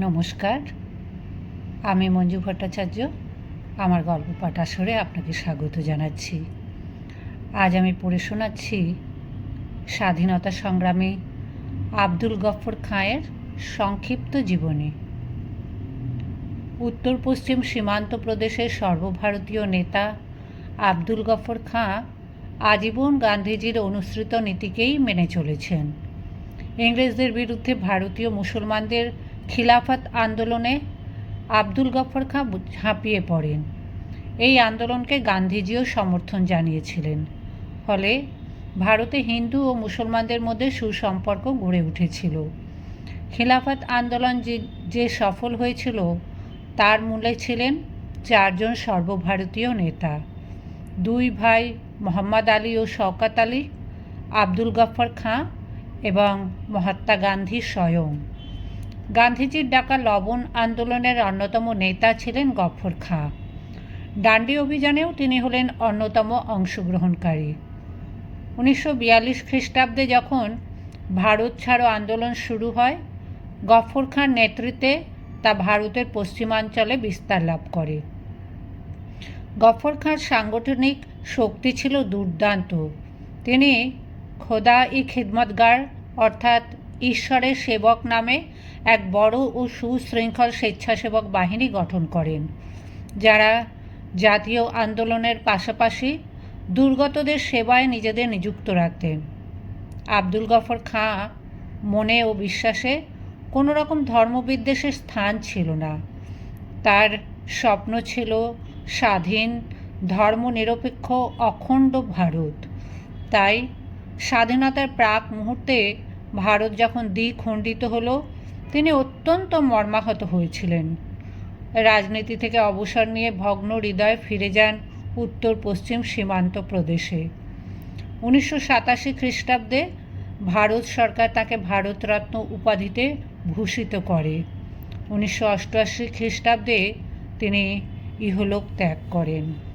নমস্কার, আমি মঞ্জু ভট্টাচার্য। আমার গল্প পাঠ আসরে আপনাকে স্বাগত জানাচ্ছি। আজ আমি পড়ে শোনাচ্ছি স্বাধীনতা সংগ্রামী আব্দুল গফর খাঁয়ের সংক্ষিপ্ত জীবনী। উত্তর পশ্চিম সীমান্ত প্রদেশের সর্বভারতীয় নেতা আব্দুল গফর খাঁ আজীবন গান্ধীজির অনুসৃত নীতিকেই মেনে চলেছেন। ইংরেজদের বিরুদ্ধে ভারতীয় মুসলমানদের খিলাফত আন্দোলনে আব্দুল গফর খাঁ ঝাঁপিয়ে পড়েন। এই আন্দোলনকে গান্ধীজিও সমর্থন জানিয়েছিলেন। ফলে ভারতে হিন্দু ও মুসলমানদের মধ্যে সুসম্পর্ক গড়ে উঠেছিল। খিলাফত আন্দোলন যে সফল হয়েছিল তার মূলে ছিলেন চারজন সর্বভারতীয় নেতা, দুই ভাই মোহাম্মদ আলী ও শওকত আলী, আব্দুল গফর খাঁ এবং মহাত্মা গান্ধী স্বয়ং। গান্ধীজির ডাকা লবণ আন্দোলনের অন্যতম নেতা ছিলেন গফর খাঁ। ডান্ডি অভিযানেও তিনি হলেন অন্যতম অংশগ্রহণকারী। 1942 খ্রিস্টাব্দে যখন ভারত ছাড়ো আন্দোলন শুরু হয়, গফর খাঁর নেতৃত্বে তা ভারতের পশ্চিমাঞ্চলে বিস্তার লাভ করে। গফর খাঁর সাংগঠনিক শক্তি ছিল দুর্দান্ত। তিনি খোদা-ই খিদমতগার অর্থাৎ ঈশ্বরের সেবক নামে এক বড় ও সুশৃঙ্খল স্বেচ্ছাসেবক বাহিনী গঠন করেন, যারা জাতীয় আন্দোলনের পাশাপাশি দুর্গতদের সেবায় নিজেদের নিযুক্ত রাখতেন। আব্দুল গফর খাঁ মনে ও বিশ্বাসে কোনো রকম ধর্মবিদ্বেষের স্থান ছিল না। তার স্বপ্ন ছিল স্বাধীন, ধর্মনিরপেক্ষ, অখণ্ড ভারত। তাই স্বাধীনতার প্রাক মুহূর্তে ভারত যখন দ্বিখণ্ডিত হলো, তিনি অত্যন্ত মর্মাহত হয়েছিলেন। রাজনীতি থেকে অবসর নিয়ে ভগ্ন হৃদয়ে ফিরে যান উত্তর পশ্চিম সীমান্ত প্রদেশে। 1987 খ্রিস্টাব্দে ভারত সরকার তাকে ভারতরত্ন উপাধিতে ভূষিত করে। 1988 খ্রিস্টাব্দে তিনি ইহলোক ত্যাগ করেন।